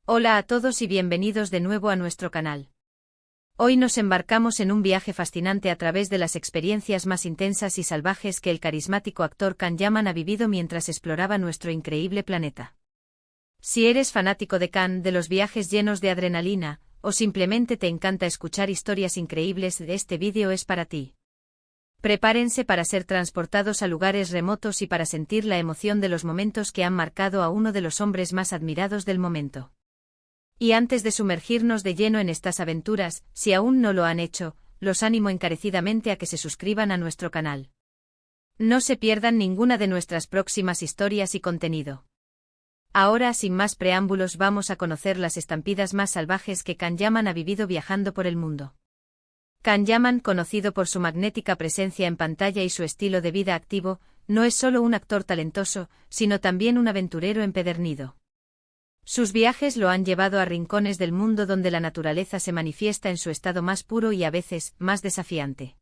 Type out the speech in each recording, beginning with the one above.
Hola a todos y bienvenidos de nuevo a nuestro canal. Hoy nos embarcamos en un viaje fascinante a través de las experiencias más intensas y salvajes que el carismático actor Can Yaman ha vivido mientras exploraba nuestro increíble planeta. Si eres fanático de Can, de los viajes llenos de adrenalina, o simplemente te encanta escuchar historias increíbles, este vídeo es para ti. Prepárense para ser transportados a lugares remotos y para sentir la emoción de los momentos que han marcado a uno de los hombres más admirados del momento. Y antes de sumergirnos de lleno en estas aventuras, si aún no lo han hecho, los animo encarecidamente a que se suscriban a nuestro canal. No se pierdan ninguna de nuestras próximas historias y contenido. Ahora, sin más preámbulos, vamos a conocer las estampidas más salvajes que Can Yaman ha vivido viajando por el mundo. Can Yaman, conocido por su magnética presencia en pantalla y su estilo de vida activo, no es solo un actor talentoso, sino también un aventurero empedernido. Sus viajes lo han llevado a rincones del mundo donde la naturaleza se manifiesta en su estado más puro y a veces más desafiante.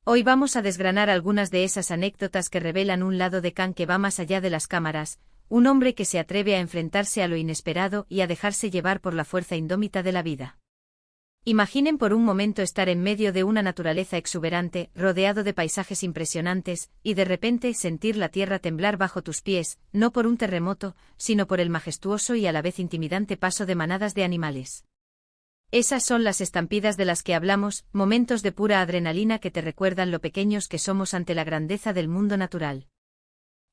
Hoy vamos a desgranar algunas de esas anécdotas que revelan un lado de Can que va más allá de las cámaras, un hombre que se atreve a enfrentarse a lo inesperado y a dejarse llevar por la fuerza indómita de la vida. Imaginen por un momento estar en medio de una naturaleza exuberante, rodeado de paisajes impresionantes, y de repente sentir la tierra temblar bajo tus pies, no por un terremoto, sino por el majestuoso y a la vez intimidante paso de manadas de animales. Esas son las estampidas de las que hablamos, momentos de pura adrenalina que te recuerdan lo pequeños que somos ante la grandeza del mundo natural.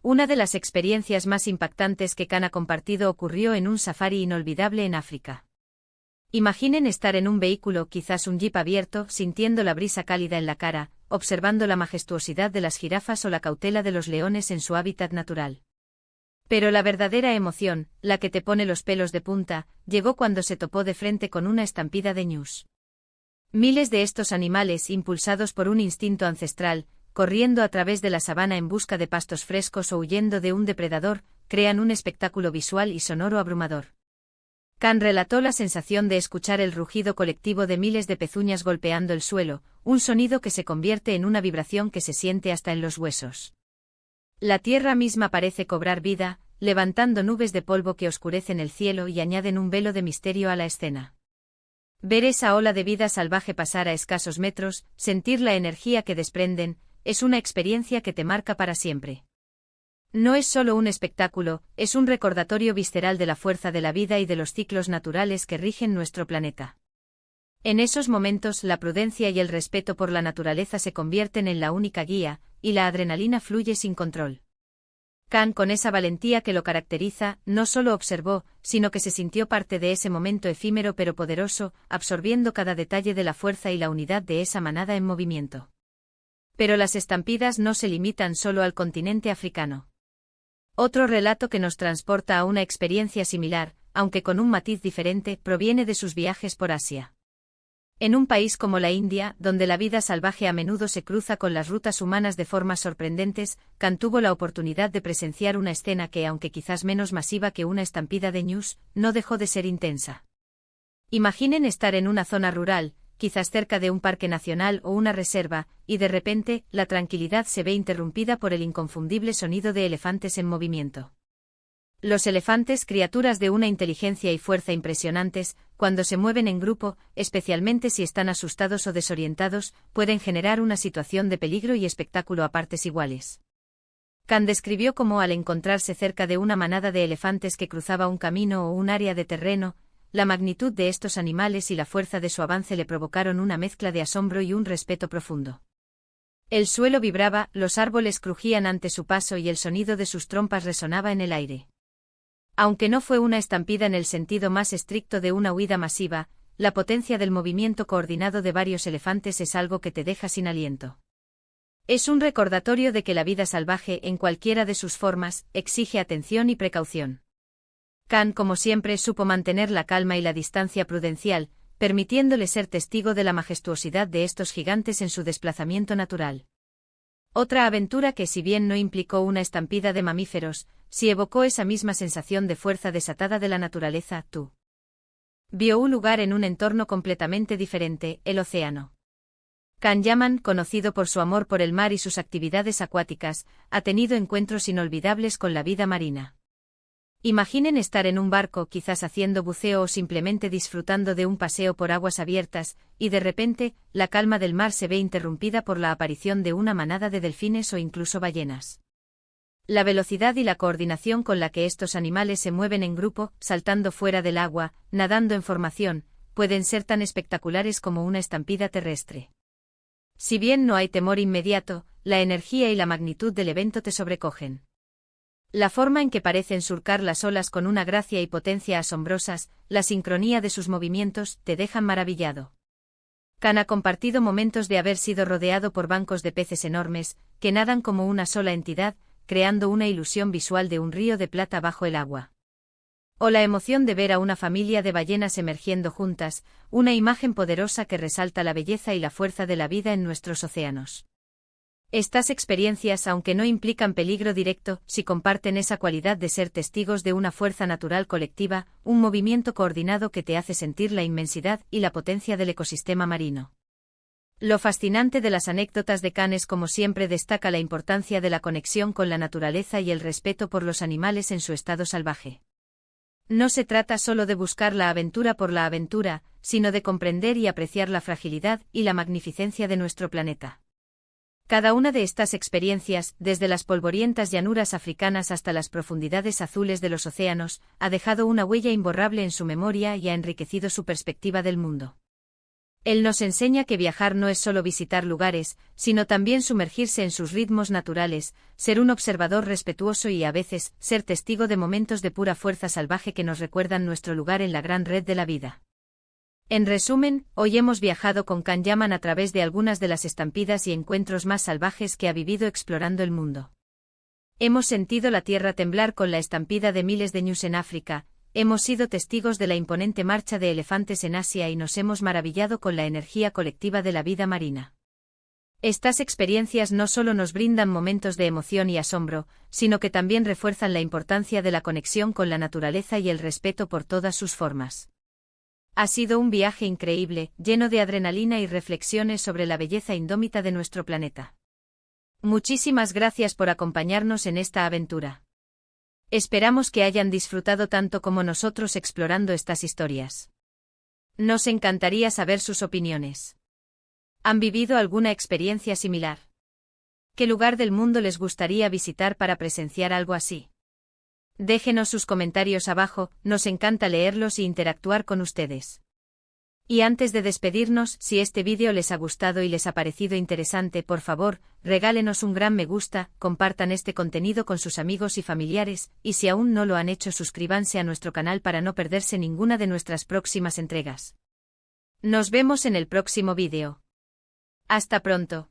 Una de las experiencias más impactantes que Can ha compartido ocurrió en un safari inolvidable en África. Imaginen estar en un vehículo, quizás un jeep abierto, sintiendo la brisa cálida en la cara, observando la majestuosidad de las jirafas o la cautela de los leones en su hábitat natural. Pero la verdadera emoción, la que te pone los pelos de punta, llegó cuando se topó de frente con una estampida de ñus. Miles de estos animales, impulsados por un instinto ancestral, corriendo a través de la sabana en busca de pastos frescos o huyendo de un depredador, crean un espectáculo visual y sonoro abrumador. Can relató la sensación de escuchar el rugido colectivo de miles de pezuñas golpeando el suelo, un sonido que se convierte en una vibración que se siente hasta en los huesos. La tierra misma parece cobrar vida, levantando nubes de polvo que oscurecen el cielo y añaden un velo de misterio a la escena. Ver esa ola de vida salvaje pasar a escasos metros, sentir la energía que desprenden, es una experiencia que te marca para siempre. No es solo un espectáculo, es un recordatorio visceral de la fuerza de la vida y de los ciclos naturales que rigen nuestro planeta. En esos momentos la prudencia y el respeto por la naturaleza se convierten en la única guía, y la adrenalina fluye sin control. Can, con esa valentía que lo caracteriza, no solo observó, sino que se sintió parte de ese momento efímero pero poderoso, absorbiendo cada detalle de la fuerza y la unidad de esa manada en movimiento. Pero las estampidas no se limitan solo al continente africano. Otro relato que nos transporta a una experiencia similar, aunque con un matiz diferente, proviene de sus viajes por Asia. En un país como la India, donde la vida salvaje a menudo se cruza con las rutas humanas de formas sorprendentes, Can tuvo la oportunidad de presenciar una escena que, aunque quizás menos masiva que una estampida de ñus, no dejó de ser intensa. Imaginen estar en una zona rural, quizás cerca de un parque nacional o una reserva, y de repente, la tranquilidad se ve interrumpida por el inconfundible sonido de elefantes en movimiento. Los elefantes, criaturas de una inteligencia y fuerza impresionantes, cuando se mueven en grupo, especialmente si están asustados o desorientados, pueden generar una situación de peligro y espectáculo a partes iguales. Can describió cómo al encontrarse cerca de una manada de elefantes que cruzaba un camino o un área de terreno, la magnitud de estos animales y la fuerza de su avance le provocaron una mezcla de asombro y un respeto profundo. El suelo vibraba, los árboles crujían ante su paso y el sonido de sus trompas resonaba en el aire. Aunque no fue una estampida en el sentido más estricto de una huida masiva, la potencia del movimiento coordinado de varios elefantes es algo que te deja sin aliento. Es un recordatorio de que la vida salvaje, en cualquiera de sus formas, exige atención y precaución. Can, como siempre, supo mantener la calma y la distancia prudencial, permitiéndole ser testigo de la majestuosidad de estos gigantes en su desplazamiento natural. Otra aventura que, si bien no implicó una estampida de mamíferos, sí evocó esa misma sensación de fuerza desatada de la naturaleza, vio un lugar en un entorno completamente diferente, el océano. Can Yaman, conocido por su amor por el mar y sus actividades acuáticas, ha tenido encuentros inolvidables con la vida marina. Imaginen estar en un barco, quizás haciendo buceo o simplemente disfrutando de un paseo por aguas abiertas, y de repente, la calma del mar se ve interrumpida por la aparición de una manada de delfines o incluso ballenas. La velocidad y la coordinación con la que estos animales se mueven en grupo, saltando fuera del agua, nadando en formación, pueden ser tan espectaculares como una estampida terrestre. Si bien no hay temor inmediato, la energía y la magnitud del evento te sobrecogen. La forma en que parecen surcar las olas con una gracia y potencia asombrosas, la sincronía de sus movimientos, te dejan maravillado. Khan ha compartido momentos de haber sido rodeado por bancos de peces enormes, que nadan como una sola entidad, creando una ilusión visual de un río de plata bajo el agua. O la emoción de ver a una familia de ballenas emergiendo juntas, una imagen poderosa que resalta la belleza y la fuerza de la vida en nuestros océanos. Estas experiencias, aunque no implican peligro directo, sí comparten esa cualidad de ser testigos de una fuerza natural colectiva, un movimiento coordinado que te hace sentir la inmensidad y la potencia del ecosistema marino. Lo fascinante de las anécdotas de Khan es, como siempre, destaca la importancia de la conexión con la naturaleza y el respeto por los animales en su estado salvaje. No se trata solo de buscar la aventura por la aventura, sino de comprender y apreciar la fragilidad y la magnificencia de nuestro planeta. Cada una de estas experiencias, desde las polvorientas llanuras africanas hasta las profundidades azules de los océanos, ha dejado una huella imborrable en su memoria y ha enriquecido su perspectiva del mundo. Él nos enseña que viajar no es solo visitar lugares, sino también sumergirse en sus ritmos naturales, ser un observador respetuoso y a veces, ser testigo de momentos de pura fuerza salvaje que nos recuerdan nuestro lugar en la gran red de la vida. En resumen, hoy hemos viajado con Khan Yaman a través de algunas de las estampidas y encuentros más salvajes que ha vivido explorando el mundo. Hemos sentido la tierra temblar con la estampida de miles de ñus en África, hemos sido testigos de la imponente marcha de elefantes en Asia y nos hemos maravillado con la energía colectiva de la vida marina. Estas experiencias no solo nos brindan momentos de emoción y asombro, sino que también refuerzan la importancia de la conexión con la naturaleza y el respeto por todas sus formas. Ha sido un viaje increíble, lleno de adrenalina y reflexiones sobre la belleza indómita de nuestro planeta. Muchísimas gracias por acompañarnos en esta aventura. Esperamos que hayan disfrutado tanto como nosotros explorando estas historias. Nos encantaría saber sus opiniones. ¿Han vivido alguna experiencia similar? ¿Qué lugar del mundo les gustaría visitar para presenciar algo así? Déjenos sus comentarios abajo, nos encanta leerlos y interactuar con ustedes. Y antes de despedirnos, si este vídeo les ha gustado y les ha parecido interesante, por favor, regálenos un gran me gusta, compartan este contenido con sus amigos y familiares, y si aún no lo han hecho, suscríbanse a nuestro canal para no perderse ninguna de nuestras próximas entregas. Nos vemos en el próximo vídeo. Hasta pronto.